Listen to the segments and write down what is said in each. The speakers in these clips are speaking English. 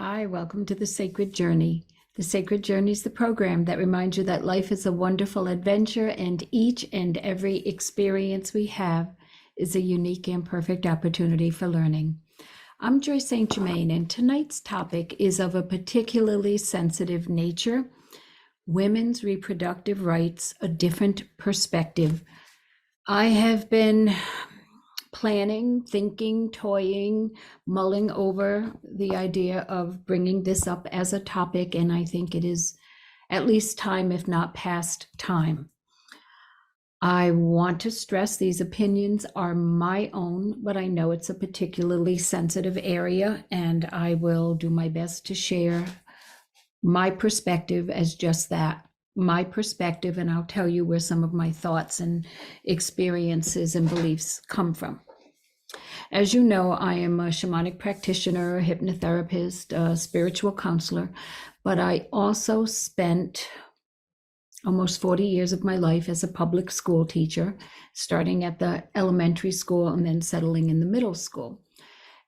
Hi, welcome to The Sacred Journey. The Sacred Journey is the program that reminds you that life is a wonderful adventure and each and every experience we have is a unique and perfect opportunity for learning. I'm Joyce St. Germain, and tonight's topic is of a particularly sensitive nature: women's reproductive rights, a different perspective. I have been planning, thinking, toying, mulling over the idea of bringing this up as a topic, and I think it is at least time, if not past time. I want to stress these opinions are my own, but I know it's a particularly sensitive area, and I will do my best to share my perspective as just that, my perspective, and I'll tell you where some of my thoughts and experiences and beliefs come from. As you know, I am a shamanic practitioner, a hypnotherapist, a spiritual counselor, but I also spent almost 40 years of my life as a public school teacher, starting at the elementary school and then settling in the middle school.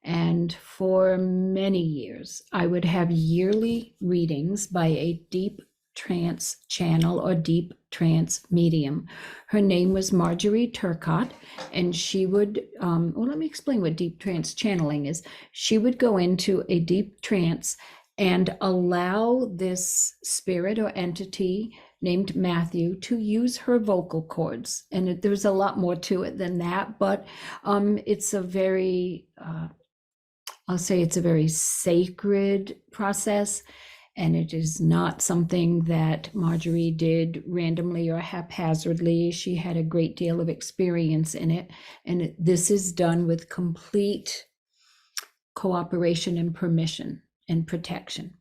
And for many years, I would have yearly readings by a deep trance channel or deep trance medium. Her name was Marjorie Turcott, and she would, let me explain what deep trance channeling is. She would go into a deep trance and allow this spirit or entity named Matthew to use her vocal cords. And there's a lot more to it than that, but it's a very, I'll say it's a very sacred process. And it is not something that Marjorie did randomly or haphazardly. She had a great deal of experience in it. And this is done with complete cooperation and permission and protection.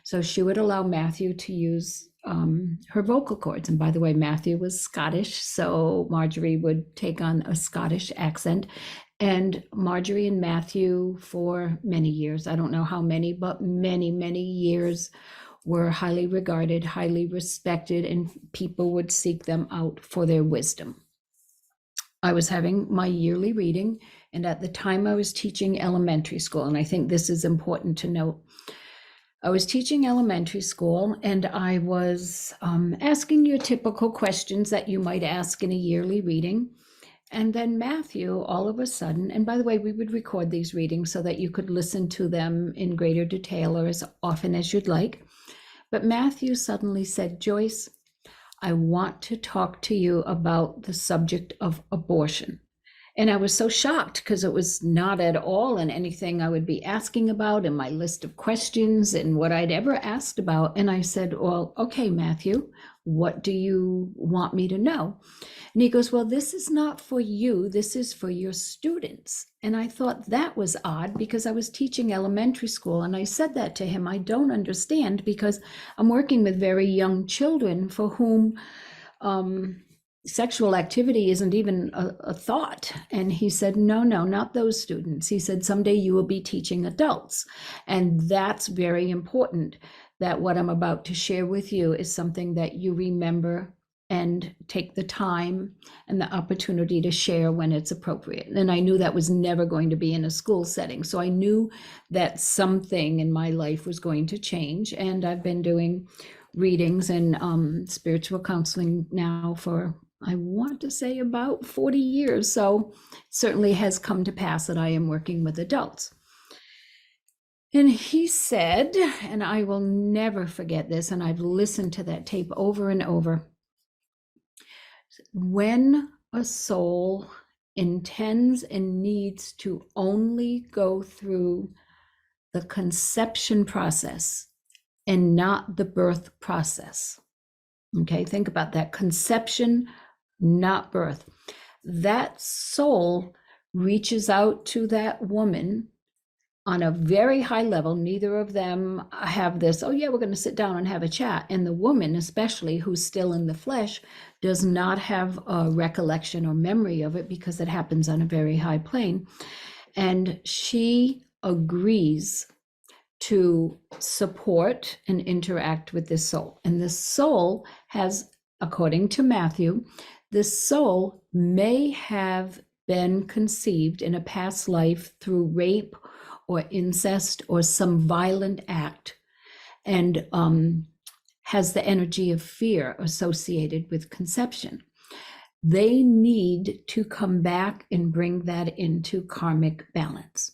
So she would allow Matthew to use her vocal cords. And by the way, Matthew was Scottish, so Marjorie would take on a Scottish accent. And Marjorie and Matthew, for many years, I don't know how many, but many, many years, were highly regarded, highly respected, and people would seek them out for their wisdom. I was having my yearly reading, and at the time I was teaching elementary school, and I think this is important to note. I was teaching elementary school, and I was asking your typical questions that you might ask in a yearly reading. And then Matthew, all of a sudden, and by the way, we would record these readings so that you could listen to them in greater detail or as often as you'd like. But Matthew suddenly said, "Joyce, I want to talk to you about the subject of abortion." And I was so shocked because it was not at all in anything I would be asking about in my list of questions and what I'd ever asked about. And I said, "Well, okay, Matthew, what do you want me to know?" And he goes, "Well, this is not for you. This is for your students." And I thought that was odd because I was teaching elementary school. And I said that to him. I don't understand because I'm working with very young children for whom sexual activity isn't even a thought. And he said, no, not those students. He said, someday you will be teaching adults. And that's very important, that what I'm about to share with you is something that you remember and take the time and the opportunity to share when it's appropriate. And I knew that was never going to be in a school setting. So I knew that something in my life was going to change. And I've been doing readings and spiritual counseling now for, I want to say, about 40 years. So it certainly has come to pass that I am working with adults. And he said, and I will never forget this, and I've listened to that tape over and over, when a soul intends and needs to only go through the conception process and not the birth process. Okay, think about that. Conception, not birth. That soul reaches out to that woman on a very high level. Neither of them have this, oh yeah, we're going to sit down and have a chat. And the woman, especially who's still in the flesh, does not have a recollection or memory of it because it happens on a very high plane. And she agrees to support and interact with this soul. And the soul has, according to Matthew, this soul may have been conceived in a past life through rape or incest or some violent act, and has the energy of fear associated with conception, they need to come back and bring that into karmic balance.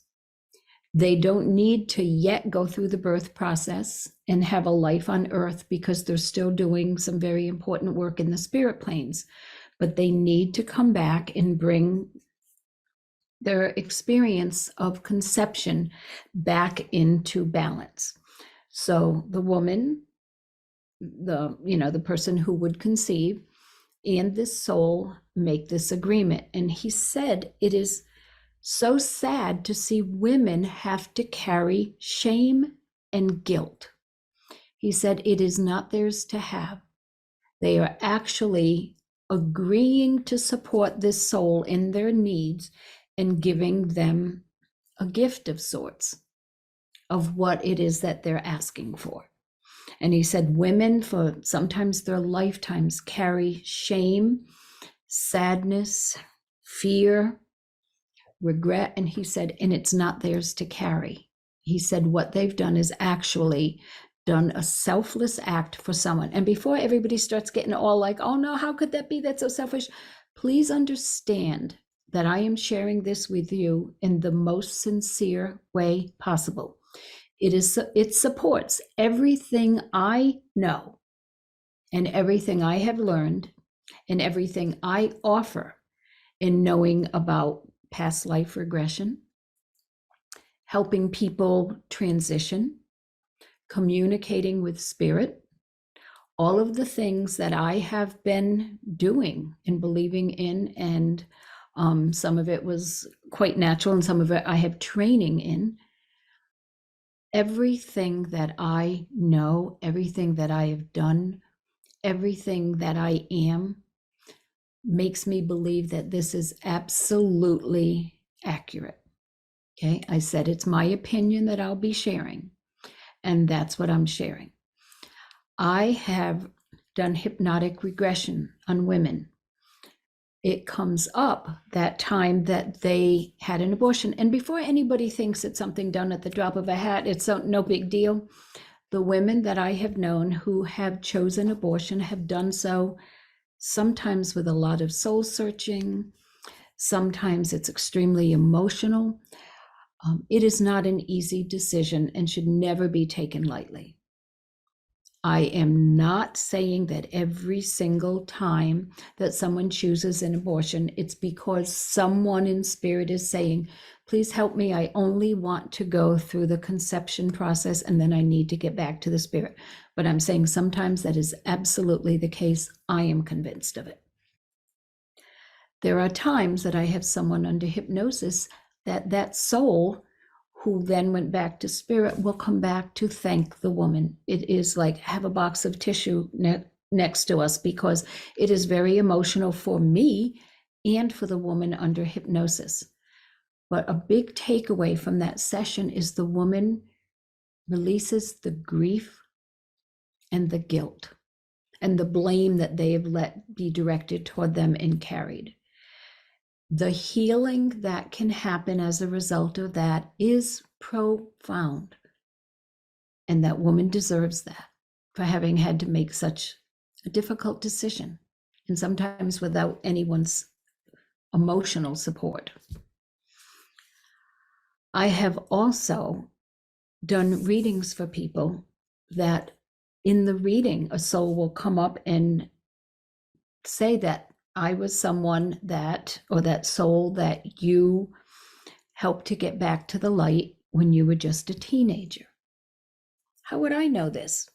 They don't need to yet go through the birth process and have a life on earth, because they're still doing some very important work in the spirit planes, but they need to come back and bring their experience of conception back into balance. So the woman, the person who would conceive, and this soul make this agreement. And he said, it is so sad to see women have to carry shame and guilt. He said, it is not theirs to have. They are actually agreeing to support this soul in their needs and giving them a gift of sorts of what it is that they're asking for. And he said, women for sometimes their lifetimes carry shame, sadness, fear, regret. And he said, and it's not theirs to carry. He said, what they've done is actually done a selfless act for someone. And before everybody starts getting all like, oh no, how could that be? That's so selfish. Please understand that I am sharing this with you in the most sincere way possible. It supports everything I know and everything I have learned and everything I offer in knowing about past life regression, helping people transition, communicating with spirit, all of the things that I have been doing and believing in. And some of it was quite natural and some of it I have training in. Everything that I know, everything that I have done, everything that I am makes me believe that this is absolutely accurate. Okay, I said it's my opinion that I'll be sharing, and that's what I'm sharing. I have done hypnotic regression on women. It comes up that time that they had an abortion. And before anybody thinks it's something done at the drop of a hat, it's no big deal. The women that I have known who have chosen abortion have done so sometimes with a lot of soul searching. Sometimes it's extremely emotional. It is not an easy decision and should never be taken lightly. I am not saying that every single time that someone chooses an abortion, it's because someone in spirit is saying, please help me. I only want to go through the conception process and then I need to get back to the spirit. But I'm saying sometimes that is absolutely the case. I am convinced of it. There are times that I have someone under hypnosis that soul who then went back to spirit will come back to thank the woman. It is like have a box of tissue next to us, because it is very emotional for me and for the woman under hypnosis. But a big takeaway from that session is the woman releases the grief and the guilt and the blame that they have let be directed toward them and carried. The healing that can happen as a result of that is profound. And that woman deserves that for having had to make such a difficult decision, and sometimes without anyone's emotional support. I have also done readings for people that in the reading, a soul will come up and say that I was someone that, or that soul that you helped to get back to the light when you were just a teenager. How would I know this?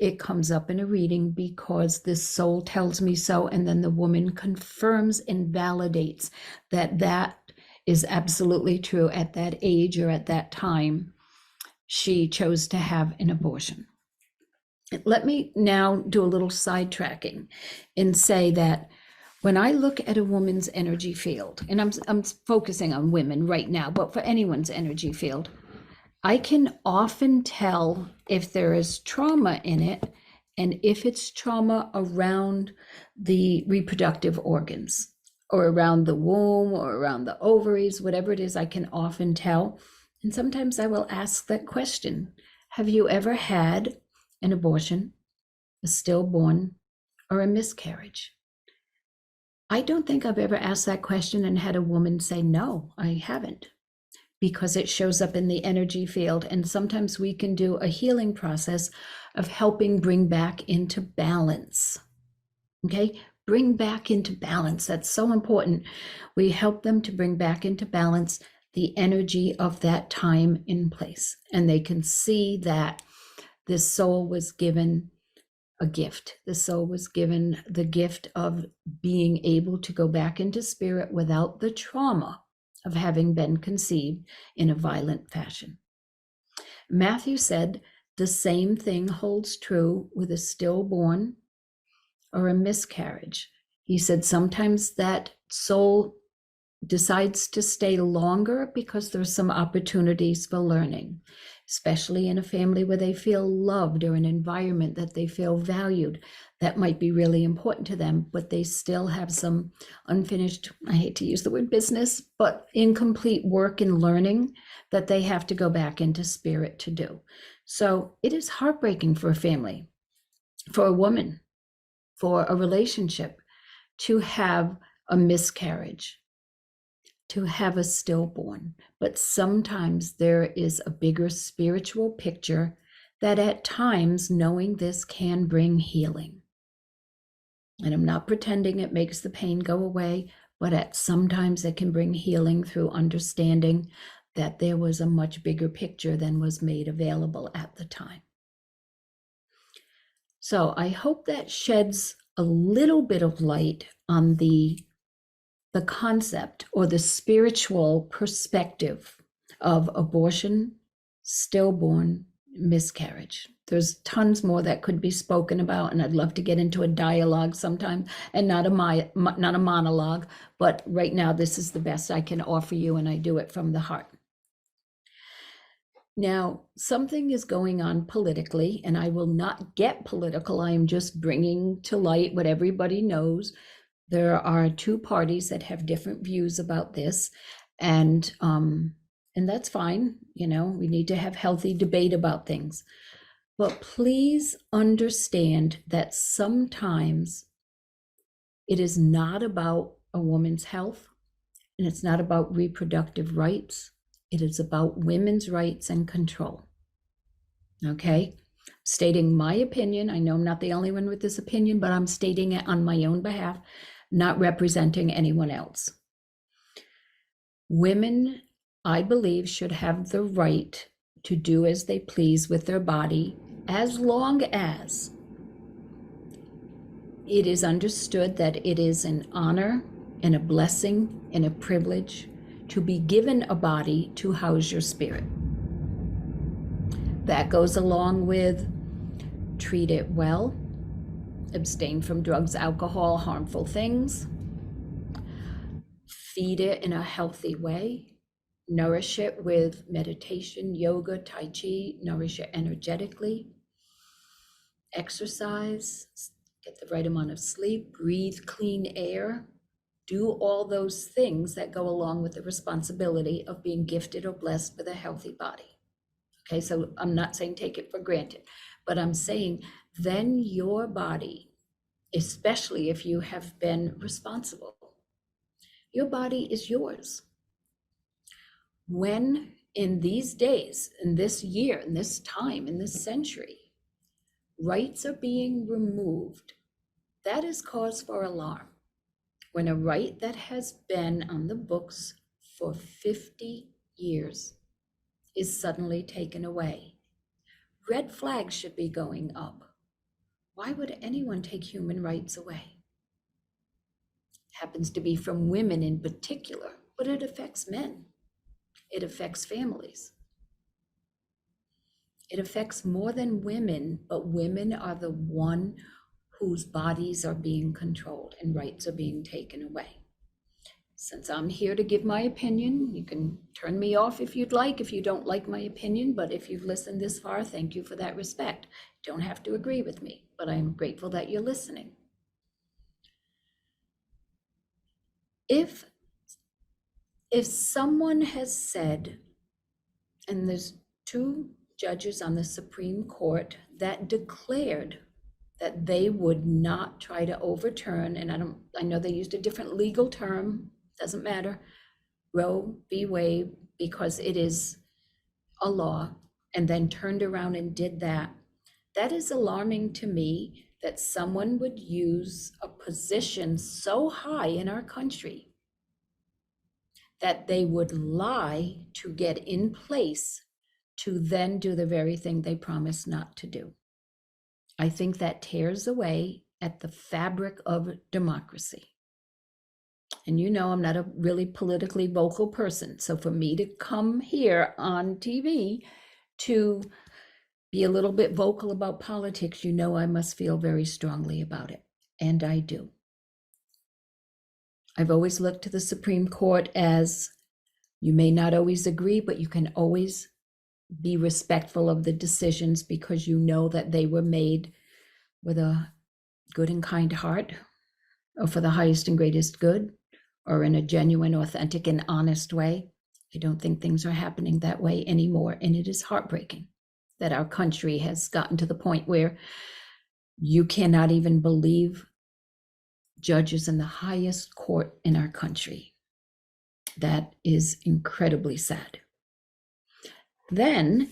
It comes up in a reading because this soul tells me so, and then the woman confirms and validates that that is absolutely true at that age or at that time she chose to have an abortion. Let me now do a little sidetracking and say that when I look at a woman's energy field, and I'm focusing on women right now, but for anyone's energy field, I can often tell if there is trauma in it, and if it's trauma around the reproductive organs or around the womb or around the ovaries, whatever it is, I can often tell. And sometimes I will ask that question: have you ever had an abortion, a stillborn, or a miscarriage? I don't think I've ever asked that question and had a woman say, no, I haven't, because it shows up in the energy field. And sometimes we can do a healing process of helping bring back into balance. Okay, bring back into balance. That's so important. We help them to bring back into balance the energy of that time in place. And they can see that this soul was given a gift. The soul was given the gift of being able to go back into spirit without the trauma of having been conceived in a violent fashion. Matthew said the same thing holds true with a stillborn or a miscarriage. He said sometimes that soul decides to stay longer because there's some opportunities for learning, especially in a family where they feel loved or an environment that they feel valued. That might be really important to them, but they still have some unfinished, I hate to use the word business, but incomplete work and learning that they have to go back into spirit to do. So it is heartbreaking for a family, for a woman, for a relationship, to have a miscarriage, to have a stillborn. But sometimes there is a bigger spiritual picture that at times knowing this can bring healing. And I'm not pretending it makes the pain go away, but sometimes it can bring healing through understanding that there was a much bigger picture than was made available at the time. So I hope that sheds a little bit of light on the concept or the spiritual perspective of abortion, stillborn, miscarriage. There's tons more that could be spoken about, and I'd love to get into a dialogue sometime, and not a monologue, but right now this is the best I can offer you, and I do it from the heart. Now, something is going on politically, and I will not get political. I am just bringing to light what everybody knows. There are two parties that have different views about this, and that's fine. You know, we need to have healthy debate about things. But please understand that sometimes it is not about a woman's health, and it's not about reproductive rights. It is about women's rights and control. Okay? Stating my opinion. I know I'm not the only one with this opinion, but I'm stating it on my own behalf, not representing anyone else. Women, I believe, should have the right to do as they please with their body, as long as it is understood that it is an honor and a blessing and a privilege to be given a body to house your spirit. That goes along with treat it well, abstain from drugs, alcohol, harmful things, feed it in a healthy way, nourish it with meditation, yoga, tai chi, nourish it energetically, exercise, get the right amount of sleep, breathe clean air, do all those things that go along with the responsibility of being gifted or blessed with a healthy body. Okay, so I'm not saying take it for granted, but I'm saying then your body, especially if you have been responsible, your body is yours. When in these days, in this year, in this time, in this century, rights are being removed, that is cause for alarm. When a right that has been on the books for 50 years is suddenly taken away, red flags should be going up. Why would anyone take human rights away? It happens to be from women in particular, but it affects men. It affects families. It affects more than women, but women are the one whose bodies are being controlled and rights are being taken away. Since I'm here to give my opinion, you can turn me off if you'd like, if you don't like my opinion, but if you've listened this far, thank you for that respect. You don't have to agree with me, but I'm grateful that you're listening. If someone has said, And there's two judges on the Supreme Court that declared that they would not try to overturn, and I know they used a different legal term, doesn't matter, Roe v. Wade, because it is a law, and then turned around and did that. That is alarming to me, that someone would use a position so high in our country that they would lie to get in place to then do the very thing they promised not to do. I think that tears away at the fabric of democracy. And you know, I'm not a really politically vocal person. So for me to come here on TV to be a little bit vocal about politics, you know, I must feel very strongly about it. And I do. I've always looked to the Supreme Court as, you may not always agree, but you can always be respectful of the decisions because you know that they were made with a good and kind heart, or for the highest and greatest good, or in a genuine, authentic, and honest way. I don't think things are happening that way anymore. And it is heartbreaking that our country has gotten to the point where you cannot even believe judges in the highest court in our country. That is incredibly sad. Then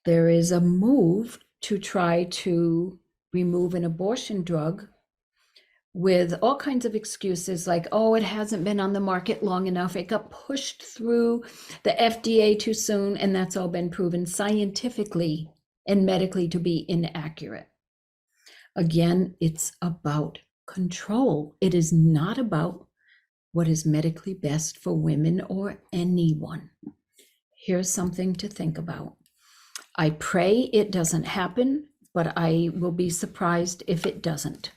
there is a move to try to remove an abortion drug with all kinds of excuses like, oh, it hasn't been on the market long enough. It got pushed through the FDA too soon, and that's all been proven scientifically and medically to be inaccurate. Again, it's about control. It is not about what is medically best for women or anyone. Here's something to think about. I pray it doesn't happen, but I will be surprised if it doesn't.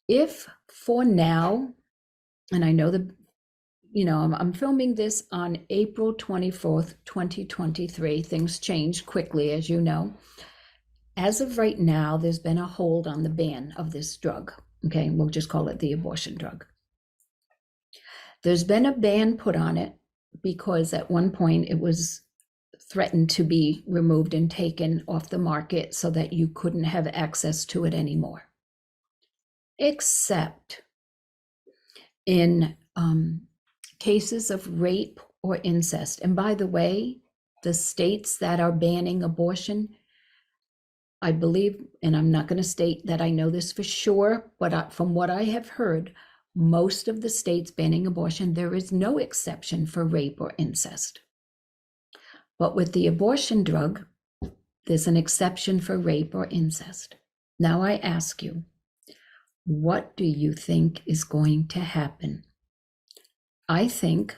If for now, and I know I'm filming this on April 24th, 2023. Things change quickly, as you know. As of right now, there's been a hold on the ban of this drug. Okay, we'll just call it the abortion drug. There's been a ban put on it because at one point it was threatened to be removed and taken off the market so that you couldn't have access to it anymore. Except in cases of rape or incest. And by the way, the states that are banning abortion, I believe, and I'm not going to state that I know this for sure, but from what I have heard, most of the states banning abortion, there is no exception for rape or incest. But with the abortion drug, there's an exception for rape or incest. Now I ask you, what do you think is going to happen? I think,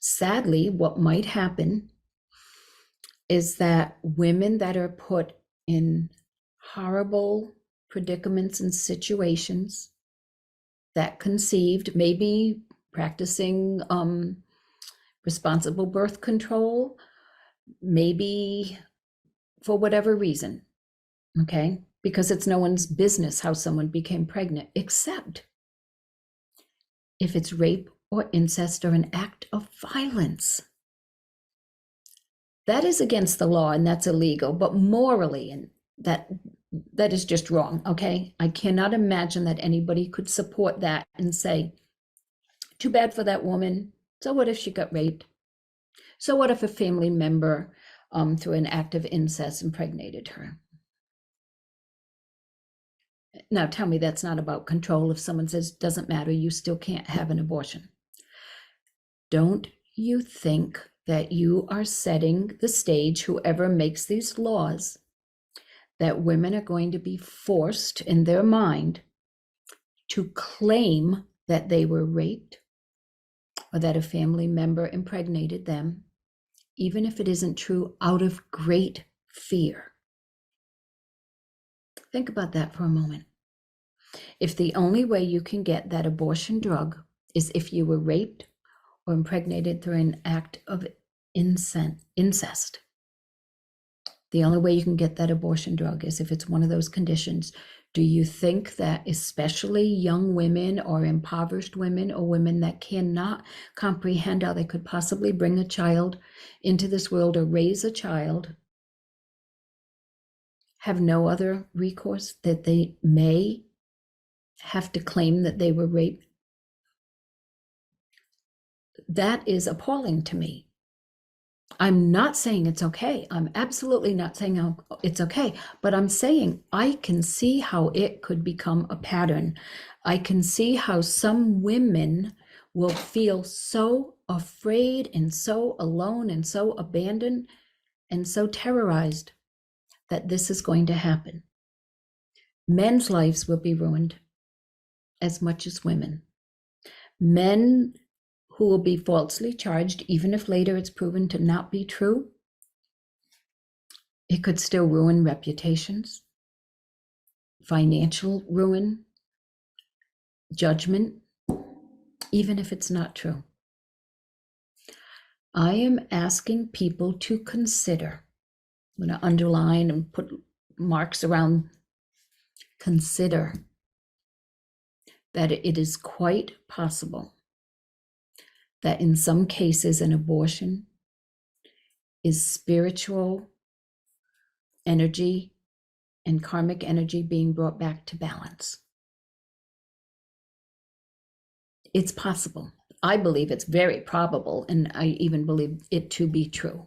sadly, what might happen is that women that are put in horrible predicaments and situations, that conceived, maybe practicing responsible birth control, maybe for whatever reason, okay? Because it's no one's business how someone became pregnant, except if it's rape or incest or an act of violence. That is against the law and that's illegal, but morally, and that is just wrong, okay? I cannot imagine that anybody could support that and say, too bad for that woman. So what if she got raped? So what if a family member through an act of incest impregnated her? Now tell me that's not about control. If someone says, doesn't matter, you still can't have an abortion. Don't you think that you are setting the stage, whoever makes these laws, that women are going to be forced in their mind to claim that they were raped or that a family member impregnated them, even if it isn't true, out of great fear? Think about that for a moment. If the only way you can get that abortion drug is if you were raped or impregnated through an act of incest, The only way you can get that abortion drug is if it's one of those conditions. Do you think that especially young women or impoverished women or women that cannot comprehend how they could possibly bring a child into this world or raise a child have no other recourse, that they may have to claim that they were raped? That is appalling to me. I'm not saying it's okay. I'm absolutely not saying it's okay, but I'm saying I can see how it could become a pattern. I can see how some women will feel so afraid and so alone and so abandoned and so terrorized that this is going to happen. Men's lives will be ruined as much as women. Men who will be falsely charged, even if later it's proven to not be true, it could still ruin reputations, financial ruin, judgment, even if it's not true. I am asking people to consider, I'm going to underline and put marks around consider, that it is quite possible that in some cases an abortion is spiritual energy and karmic energy being brought back to balance. It's possible. I believe it's very probable, and I even believe it to be true.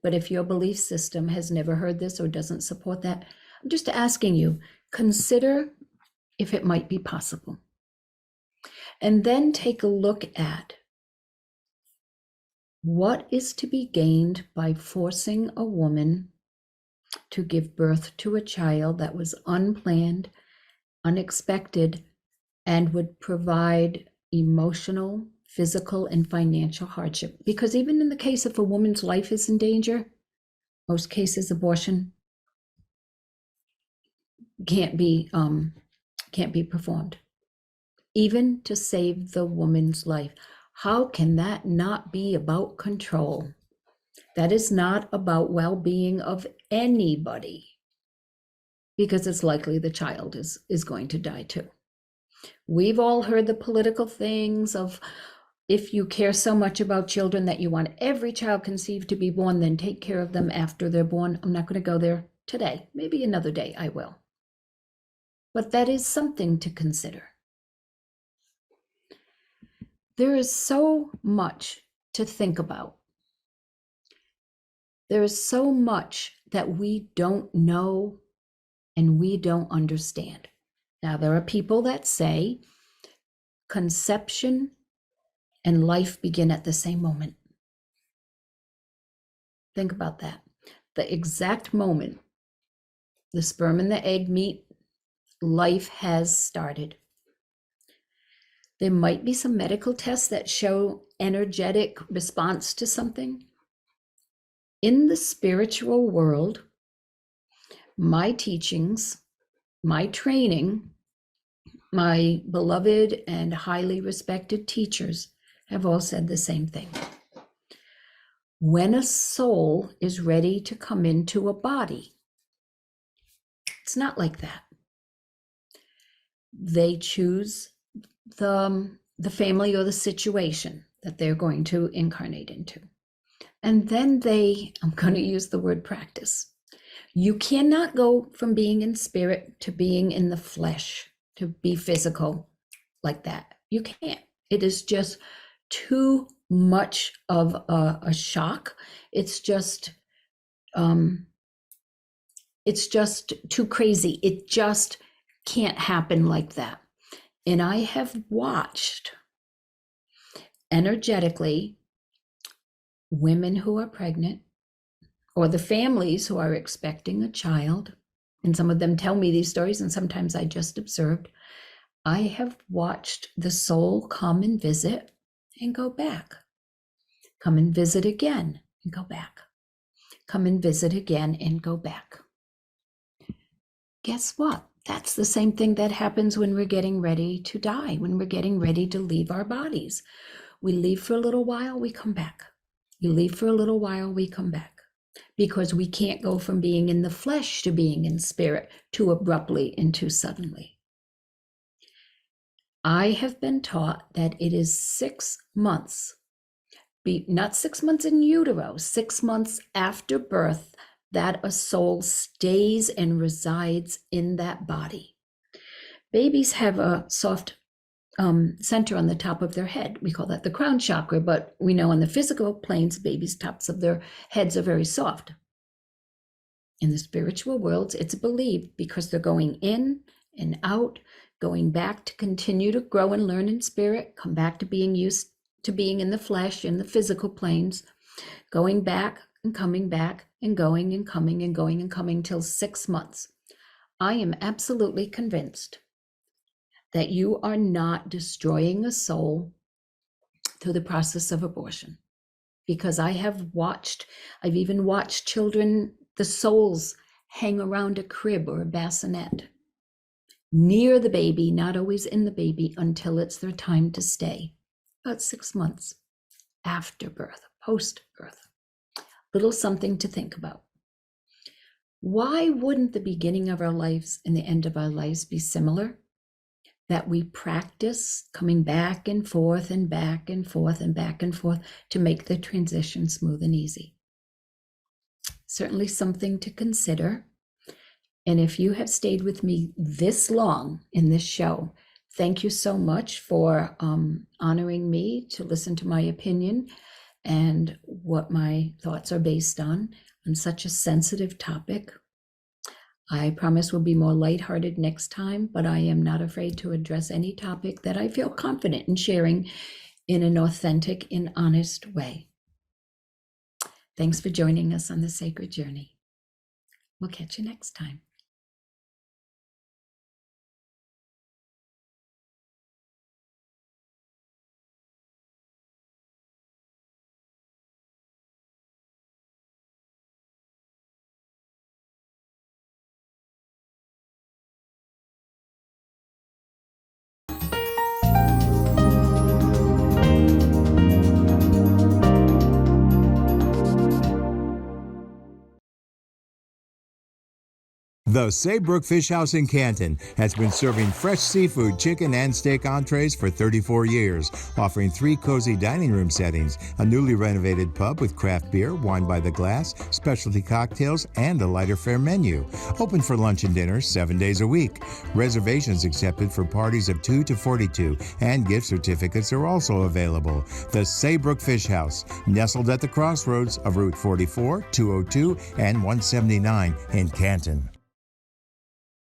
But if your belief system has never heard this or doesn't support that, I'm just asking you, consider if it might be possible. And then take a look at what is to be gained by forcing a woman to give birth to a child that was unplanned, unexpected, and would provide emotional, physical, and financial hardship. Because even in the case if a woman's life is in danger, most cases abortion can't be performed, even to save the woman's life. How can that not be about control? That is not about well-being of anybody, because it's likely the child is going to die too. We've all heard the political things of, if you care so much about children that you want every child conceived to be born, then take care of them after they're born. I'm not going to go there today. Maybe another day I will. But that is something to consider. There is so much to think about. There is so much that we don't know and we don't understand. Now, there are people that say conception and life begin at the same moment. Think about that. The exact moment the sperm and the egg meet, life has started. There might be some medical tests that show energetic response to something. In the spiritual world, my teachings, my training, my beloved and highly respected teachers have all said the same thing. When a soul is ready to come into a body, it's not like that. They choose the family or the situation that they're going to incarnate into. And then I'm going to use the word practice. You cannot go from being in spirit to being in the flesh, to be physical like that. You can't. It is just too much of a shock. It's just too crazy. It just can't happen like that. And I have watched energetically women who are pregnant, or the families who are expecting a child, and some of them tell me these stories, and sometimes I just observed. I have watched the soul come and visit and go back, come and visit again and go back, come and visit again and go back. Guess what? That's the same thing that happens when we're getting ready to die, when we're getting ready to leave our bodies. We leave for a little while, we come back. You leave for a little while, we come back. because we can't go from being in the flesh to being in spirit too abruptly and too suddenly. I have been taught that it is 6 months, not 6 months in utero, 6 months after birth, that a soul stays and resides in that body. Babies have a soft center on the top of their head. We call that the crown chakra, but we know on the physical planes, babies' tops of their heads are very soft. In the spiritual worlds, it's believed because they're going in and out, going back to continue to grow and learn in spirit, come back to being used to being in the flesh, in the physical planes, going back and coming back and going and coming and going and coming till 6 months. I am absolutely convinced that you are not destroying a soul through the process of abortion. Because I've even watched children, the souls hang around a crib or a bassinet, near the baby, not always in the baby, until it's their time to stay. About 6 months after birth, post-birth. Little something to think about. Why wouldn't the beginning of our lives and the end of our lives be similar? That we practice coming back and forth and back and forth and back and forth to make the transition smooth and easy. Certainly something to consider. And if you have stayed with me this long in this show, thank you so much for honoring me to listen to my opinion and what my thoughts are based on such a sensitive topic. I promise we'll be more lighthearted next time, but I am not afraid to address any topic that I feel confident in sharing in an authentic and honest way. Thanks for joining us on the sacred journey. We'll catch you next time. The Saybrook Fish House in Canton has been serving fresh seafood, chicken, and steak entrees for 34 years, offering 3 cozy dining room settings, a newly renovated pub with craft beer, wine by the glass, specialty cocktails, and a lighter fare menu. Open for lunch and dinner 7 days a week. Reservations accepted for parties of 2 to 42, and gift certificates are also available. The Saybrook Fish House, nestled at the crossroads of Route 44, 202, and 179 in Canton.